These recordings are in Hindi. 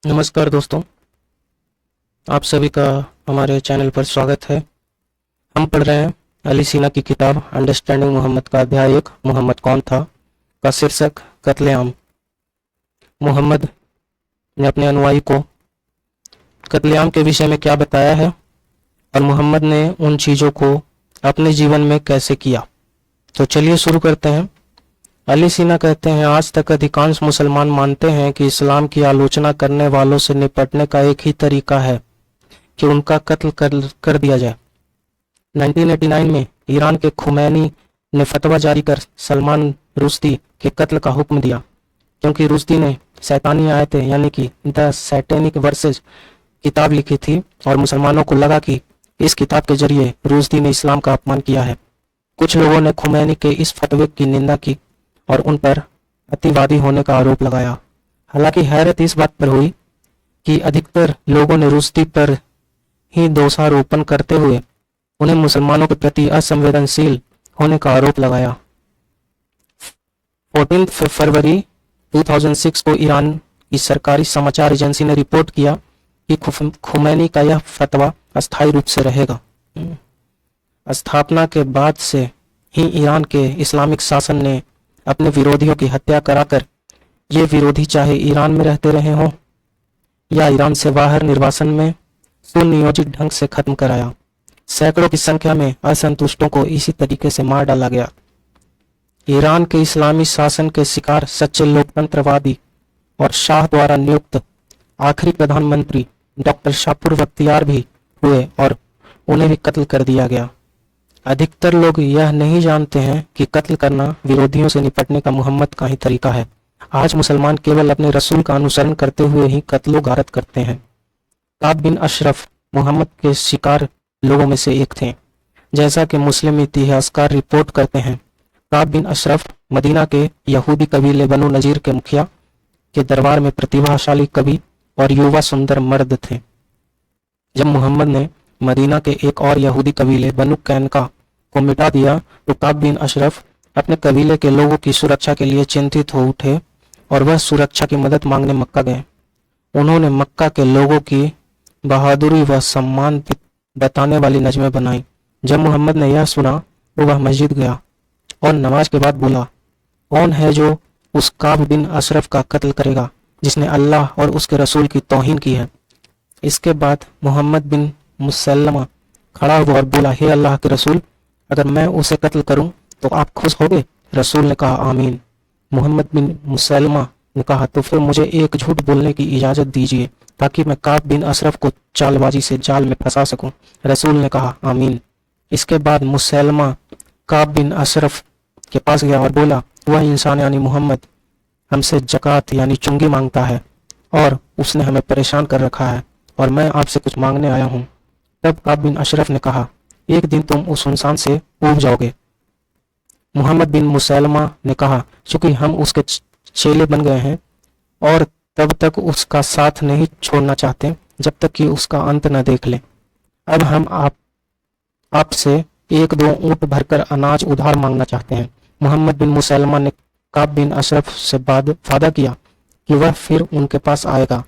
नमस्कार दोस्तों, आप सभी का हमारे चैनल पर स्वागत है। हम पढ़ रहे हैं अली सीना की किताब अंडरस्टैंडिंग मोहम्मद का अध्याय 1 मोहम्मद कौन था का शीर्षक कत्लेआम। मोहम्मद ने अपने अनुयायी को कत्लेआम के विषय में क्या बताया है और मोहम्मद ने उन चीज़ों को अपने जीवन में कैसे किया। तो चलिए शुरू करते हैं। अली सीना कहते हैं, आज तक अधिकांश मुसलमान मानते हैं कि इस्लाम की आलोचना करने वालों से निपटने का एक ही तरीका है कि उनका कत्ल कर दिया जाए। 1989 में ईरान के खुमैनी ने फतवा जारी कर सलमान रुश्दी के कत्ल का हुक्म दिया, क्योंकि रुश्दी ने शैतानी आयतें यानी कि द सैटेनिक वर्सेज किताब लिखी थी और मुसलमानों को लगा कि इस किताब के जरिए रुश्दी ने इस्लाम का अपमान किया है। कुछ लोगों ने खुमैनी के इस फतवे की निंदा की और उन पर अतिवादी होने का आरोप लगाया। हालांकि हैरत इस बात पर हुई कि अधिकतर लोगों ने रुश्दी पर ही दोषारोपण करते हुए उन्हें मुसलमानों के प्रति असंवेदनशील होने का आरोप लगाया। 14 फरवरी 2006 को ईरान की सरकारी समाचार एजेंसी ने रिपोर्ट किया कि खुमैनी का यह फतवा अस्थायी रूप से रहेगा। स्थापना के बाद से ही ईरान के इस्लामिक शासन ने अपने विरोधियों की हत्या कराकर ये विरोधी चाहे ईरान में रहते रहे हों या ईरान से बाहर निर्वासन में सुनियोजित ढंग से खत्म कराया। सैकड़ों की संख्या में असंतुष्टों को इसी तरीके से मार डाला गया। ईरान के इस्लामी शासन के शिकार सच्चे लोकतंत्रवादी और शाह द्वारा नियुक्त आखिरी प्रधानमंत्री डॉक्टर शापुर बख्तियार भी हुए और उन्हें भी कत्ल कर दिया गया। अधिकतर लोग यह नहीं जानते हैं कि कत्ल करना विरोधियों से निपटने का मोहम्मद का ही तरीका है। आज मुसलमान केवल अपने रसूल का अनुसरण करते हुए ही कत्लो गारत करते हैं। काब बिन अशरफ मोहम्मद के शिकार लोगों में से एक थे। जैसा कि मुस्लिम इतिहासकार रिपोर्ट करते हैं, काब बिन अशरफ मदीना के यहूदी कबीले बनु नजीर के मुखिया के दरबार में प्रतिभाशाली कवि और युवा सुंदर मर्द थे। जब मोहम्मद ने मदीना के एक और यहूदी कबीले बनु कैनका को मिटा दिया तो काब बिन अशरफ अपने कबीले के लोगों की सुरक्षा के लिए चिंतित हो उठे और वह सुरक्षा की मदद मांगने मक्का गए। उन्होंने मक्का के लोगों की बहादुरी व सम्मान बताने वाली नज़में बनाई। जब मोहम्मद ने यह सुना तो वह मस्जिद गया और नमाज के बाद बोला, कौन है जो उस काब बिन अशरफ का कत्ल करेगा जिसने अल्लाह और उसके रसूल की तौहीन की है। इसके बाद मोहम्मद बिन मुसल्लमा खड़ा हुआ और बोला, हे अल्लाह के रसूल, अगर मैं उसे कत्ल करूं तो आप खुश होगे? रसूल ने कहा, आमीन। मोहम्मद बिन मुसल्लमा ने कहा, तो फिर मुझे एक झूठ बोलने की इजाज़त दीजिए ताकि मैं काब बिन अशरफ को चालबाजी से जाल में फंसा सकूं। रसूल ने कहा, आमीन। इसके बाद मुसल्लमा काब बिन अशरफ के पास गया और बोला, वह इंसान यानी मोहम्मद हमसे जकात यानी चुंगी मांगता है और उसने हमें परेशान कर रखा है और मैं आपसे कुछ मांगने आया हूँ। तब काब बिन अशरफ ने कहा, एक दिन तुम उस इंसान से ऊब जाओगे। मोहम्मद बिन मुसल्लमा ने कहा, चूंकि हम उसके चेले बन गए हैं और तब तक उसका साथ नहीं छोड़ना चाहते जब तक कि उसका अंत न देख लें। अब हम आपसे एक दो ऊँट भरकर अनाज उधार मांगना चाहते हैं। मोहम्मद बिन मुसल्लमा ने काब बिन अशरफ से वादा किया कि वह फिर उनके पास आएगा।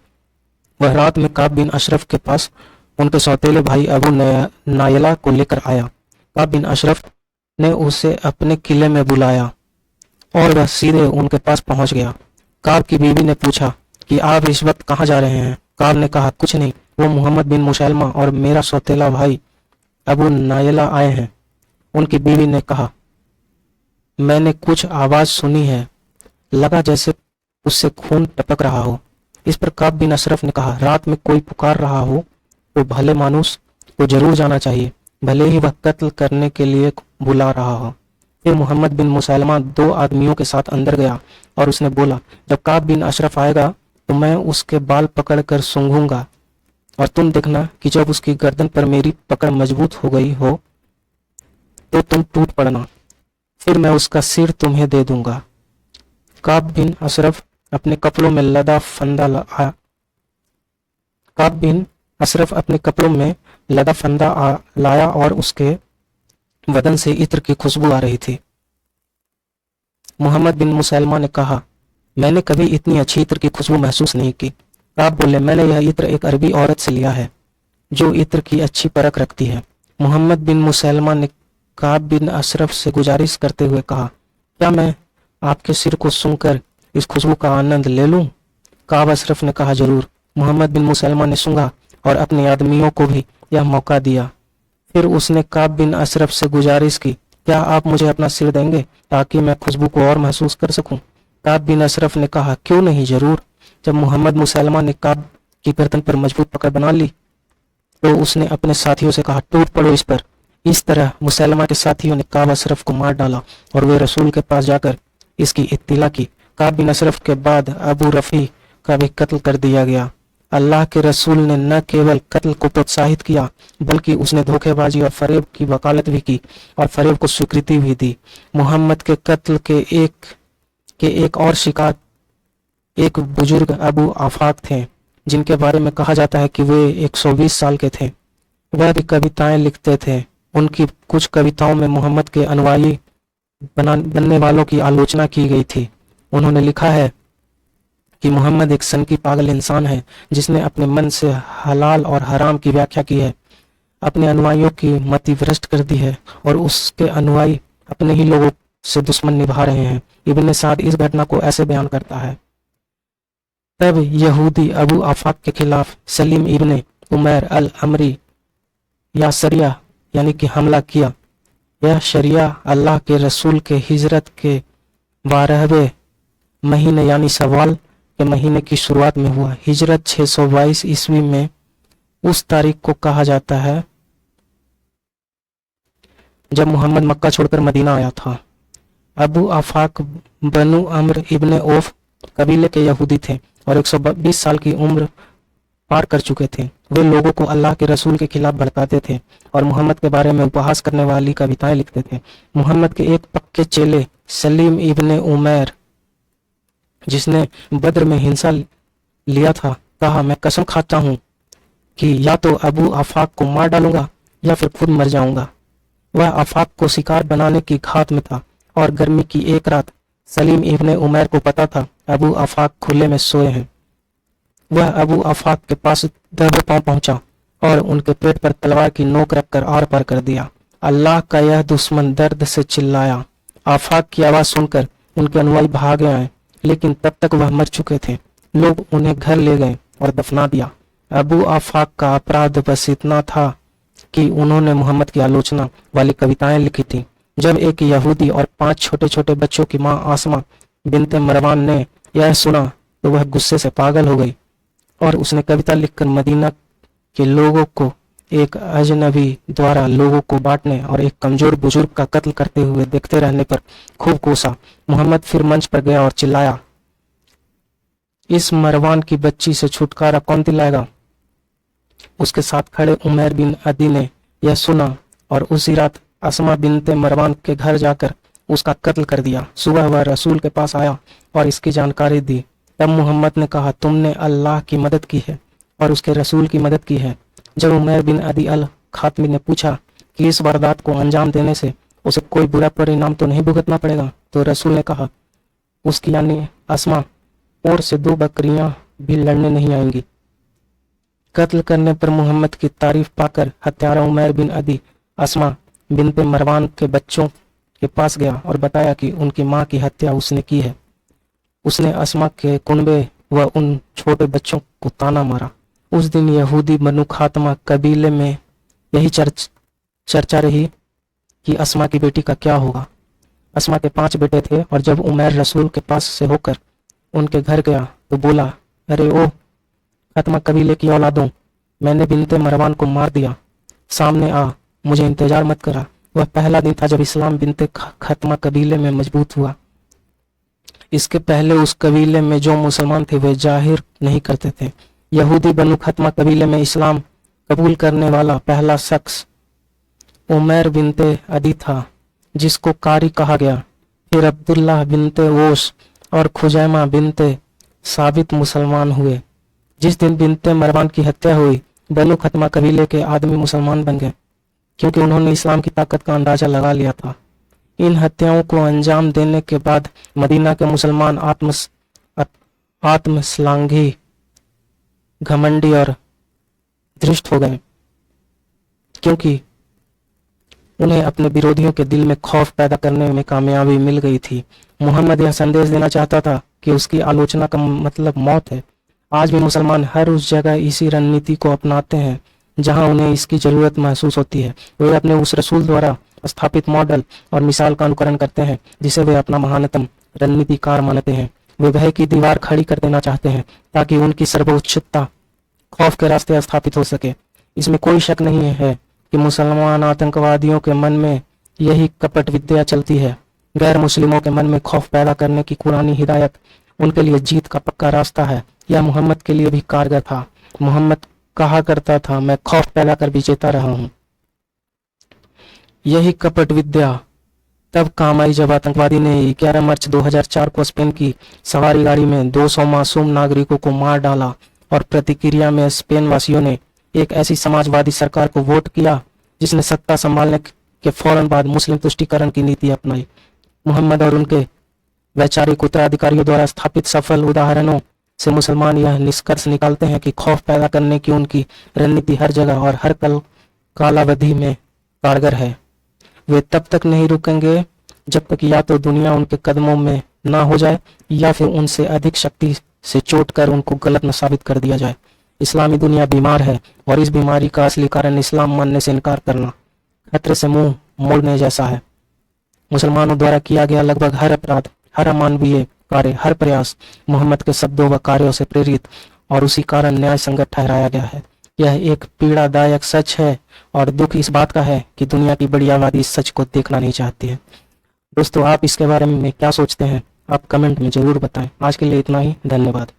वह रात में काब बिन अशरफ के पास उनके सौतेले भाई अबू नायला को लेकर आया। काब बिन अशरफ ने उसे अपने किले में बुलाया और वह सीधे उनके पास पहुंच गया। काब की बीवी ने पूछा कि आप इस वक्त कहाँ जा रहे हैं? काब ने कहा, कुछ नहीं, वो मोहम्मद बिन मुसल्लमा और मेरा सौतेला भाई अबू नायला आए हैं। उनकी बीवी ने कहा, मैंने कुछ आवाज सुनी है, लगा जैसे उससे खून टपक रहा हो। इस पर काब बिन अशरफ ने कहा, रात में कोई पुकार रहा हो तो भले मानुस को जरूर जाना चाहिए, भले ही वह कत्ल करने के लिए बुला रहा हो। फिर मोहम्मद बिन मुसल्लमा दो आदमियों के साथ अंदर गया और उसने बोला, जब काब बिन अशरफ आएगा तो मैं उसके बाल पकड़कर सूंघूंगा और तुम देखना कि जब उसकी गर्दन पर मेरी पकड़ मजबूत हो गई हो तो तुम टूट पड़ना, फिर मैं उसका सिर तुम्हें दे दूंगा। काब बिन अशरफ अपने कपड़ों में लदा फंदा लाया और उसके बदन से इत्र की खुशबू आ रही थी। मोहम्मद बिन मुसल्लमा ने कहा, मैंने कभी इतनी अच्छी इत्र की खुशबू महसूस नहीं की। आप बोले, मैंने यह इत्र एक अरबी औरत से लिया है जो इत्र की अच्छी परख रखती है। मोहम्मद बिन मुसलमा ने काब बिन अशरफ से गुजारिश करते हुए कहा, क्या मैं आपके सिर को सूंघकर इस खुशबू का आनंद ले लूं? काब अशरफ ने कहा, जरूर। मोहम्मद बिन मुसलमा ने सूंघा और अपने आदमियों को भी यह मौका दिया। फिर उसने काब बिन अशरफ से गुजारिश की, क्या आप मुझे अपना सिर देंगे ताकि मैं खुशबू को और महसूस कर सकूं? काब बिन अशरफ ने कहा, क्यों नहीं, जरूर। जब मोहम्मद मुसलमा ने काब की गर्दन पर मजबूत पकड़ बना ली तो उसने अपने साथियों से कहा, टूट पड़ो इस पर। इस तरह मुसलमा के साथियों ने काब अशरफ को मार डाला और वे रसूल के पास जाकर इसकी इत्तिला की। काब बिन अशरफ के बाद अबू रफ़ी का भी कत्ल कर दिया गया। अल्लाह के रसूल ने न केवल कत्ल को प्रोत्साहित किया बल्कि उसने धोखेबाजी और फरेब की वकालत भी की और फरेब को स्वीकृति भी दी। मोहम्मद के कत्ल के एक और शिकार एक बुजुर्ग अबू आफाक थे जिनके बारे में कहा जाता है कि वे 120 साल के थे। वह भी कविताएं लिखते थे। उनकी कुछ कविताओं में मोहम्मद के अनुयायी बनने वालों की आलोचना की गई थी। उन्होंने लिखा है कि मोहम्मद एक सनकी पागल इंसान है जिसने अपने मन से हलाल और हराम की व्याख्या की है, अपने अनुयायियों की मति भ्रष्ट कर दी है और उसके अनुयायी अपने ही लोगों से दुश्मन निभा रहे हैं। इब्न साद इस घटना को ऐसे बयान करता है, तब यहूदी अबू आफाक के खिलाफ सलीम इब्ने उमैर अल अमरी या सरिया यानी कि हमला किया। यह शरिया अल्लाह के रसूल के हिजरत के 12वें महीने यानी सवाल के महीने की शुरुआत में हुआ। हिजरत 622 ईस्वी में उस तारीख को कहा जाता है जब मोहम्मद मक्का छोड़कर मदीना आया था। अबू आफाक बनु अम्र इब्ने औफ कबीले के यहूदी थे और 120 साल की उम्र पार कर चुके थे। वे लोगों को अल्लाह के रसूल के खिलाफ भड़काते थे और मोहम्मद के बारे में उपहास करने वाली कविताएं लिखते थे। मोहम्मद के एक पक्के चेले सलीम इब्ने उमैर, जिसने बद्र में हिस्सा लिया था, कहा, मैं कसम खाता हूं कि या तो अबू आफाक को मार डालूंगा या फिर खुद मर जाऊंगा। वह आफाक को शिकार बनाने की घात में था और गर्मी की एक रात सलीम इब्ने उमैर को पता था अबू आफाक खुले में सोए हैं। वह अबू आफाक के पास दबे पांव पहुंचा और उनके पेट पर तलवार की नोक रखकर आर पार कर दिया। अल्लाह का यह दुश्मन दर्द से चिल्लाया। आफाक की आवाज सुनकर उनके अनुयायी भागे आए, लेकिन तब तक वह मर चुके थे। लोग उन्हें घर ले गए और दफना दिया। अबू आफाक का अपराध बस इतना था कि उन्होंने मोहम्मद की आलोचना वाली कविताएं लिखी थी। जब एक यहूदी और 5 छोटे छोटे बच्चों की मां आसमा बिनते मरवान ने यह सुना तो वह गुस्से से पागल हो गई और उसने कविता लिखकर मदीना के लोगों को एक अजनबी द्वारा लोगों को बांटने और एक कमजोर बुजुर्ग का कत्ल करते हुए देखते रहने पर खूब कोसा। मोहम्मद फिर मंच पर गया और चिल्लाया, इस मरवान की बच्ची से छुटकारा कौन दिलाएगा? उसके साथ खड़े उमैर बिन अदी ने यह सुना और उसी रात असमा बिनते मरवान के घर जाकर उसका कत्ल कर दिया। सुबह वह रसूल के पास आया और इसकी जानकारी दी। तब मोहम्मद ने कहा, तुमने अल्लाह की मदद की है और उसके रसूल की मदद की है। जब उमैर बिन अदी अल खातमी ने पूछा कि इस वारदात को अंजाम देने से उसे कोई बुरा परिणाम तो नहीं भुगतना पड़ेगा, तो रसूल ने कहा, उसकी यानी असमा और से 2 बकरियां भी लड़ने नहीं आएंगी। कत्ल करने पर मोहम्मद की तारीफ पाकर हत्यारा उमैर बिन अदी असमा बिनते मरवान के बच्चों के पास गया और बताया कि उनकी मां की हत्या उसने की है। उसने असमा के कुनबे व उन छोटे बच्चों को ताना मारा। उस दिन यहूदी बनु खातमा कबीले में यही चर्चा रही कि असमा की बेटी का क्या होगा। असमा के 5 बेटे थे और जब उमैर रसूल के पास से होकर उनके घर गया तो बोला, अरे ओ खत्मा कबीले की औलादों, मैंने बिनते मरवान को मार दिया। सामने आ, मुझे इंतजार मत करा। वह पहला दिन था जब इस्लाम बिनते खत्मा कबीले में मजबूत हुआ। इसके पहले उस कबीले में जो मुसलमान थे वे जाहिर नहीं करते थे। यहूदी बनु खत्मा कबीले में इस्लाम कबूल करने वाला पहला शख्स उमैर बिनते अदी था, जिसको कारी कहा गया। फिर अब्दुल्लाह बिनते ओस और खुजैमा बिनते साबित मुसलमान हुए। जिस दिन बिनते मरवान की हत्या हुई, बनु खत्मा कबीले के आदमी मुसलमान बन गए, क्योंकि उन्होंने इस्लाम की ताकत का अंदाजा लगा लिया था। इन हत्याओं को अंजाम देने के बाद मदीना के मुसलमान आत्मश्लाघी घमंडी और धृष्ट हो गए, क्योंकि उन्हें अपने विरोधियों के दिल में खौफ पैदा करने में कामयाबी मिल गई थी। मोहम्मद यह संदेश देना चाहता था कि उसकी आलोचना का मतलब मौत है। आज भी मुसलमान हर उस जगह इसी रणनीति को अपनाते हैं जहां उन्हें इसकी जरूरत महसूस होती है। वे अपने उस रसूल द्वारा स्थापित मॉडल और मिसाल का अनुकरण करते हैं जिसे वे अपना महानतम रणनीतिकार मानते हैं। वे भय की दीवार खड़ी कर देना चाहते हैं ताकि उनकी सर्वोच्चता खौफ के रास्ते स्थापित हो सके। इसमें कोई शक नहीं है कि मुसलमान आतंकवादियों के मन में यही कपट विद्या चलती है। गैर मुस्लिमों के मन में खौफ पैदा करने की कुरानी हिदायत उनके लिए जीत का पक्का रास्ता है। यह मोहम्मद के लिए भी कारगर था। मोहम्मद कहा करता था, मैं खौफ पैदा कर विजेता रहा हूं। यही कपट विद्या तब काम आई जब आतंकवादी ने 11 मार्च 2004 को स्पेन की सवारी गाड़ी में 200 मासूम नागरिकों को मार डाला और प्रतिक्रिया में स्पेन वासियों ने एक ऐसी समाजवादी सरकार को वोट किया जिसने सत्ता संभालने के फौरन बाद मुस्लिम तुष्टीकरण की नीति अपनाई। मोहम्मद और उनके वैचारिक उत्तराधिकारियों द्वारा स्थापित सफल उदाहरणों से मुसलमान यह निष्कर्ष निकालते हैं कि खौफ पैदा करने की उनकी रणनीति हर जगह और हर कालावधि में कारगर है। वे तब तक नहीं रुकेंगे जब तक या तो दुनिया उनके कदमों में ना हो जाए या फिर उनसे अधिक शक्ति से चोट कर उनको गलत न साबित कर दिया जाए। इस्लामी दुनिया बीमार है और इस बीमारी का असली कारण इस्लाम मानने से इनकार करना, खतरे से मुंह मोड़ने जैसा है। मुसलमानों द्वारा किया गया लगभग हर अपराध, हर अमानवीय कार्य, हर प्रयास मोहम्मद के शब्दों व कार्यों से प्रेरित और उसी कारण न्याय संगत ठहराया गया है। यह एक पीड़ादायक सच है और दुख इस बात का है कि दुनिया की बड़ी आबादी इस सच को देखना नहीं चाहती है। दोस्तों, आप इसके बारे में क्या सोचते हैं? आप कमेंट में जरूर बताएं। आज के लिए इतना ही, धन्यवाद।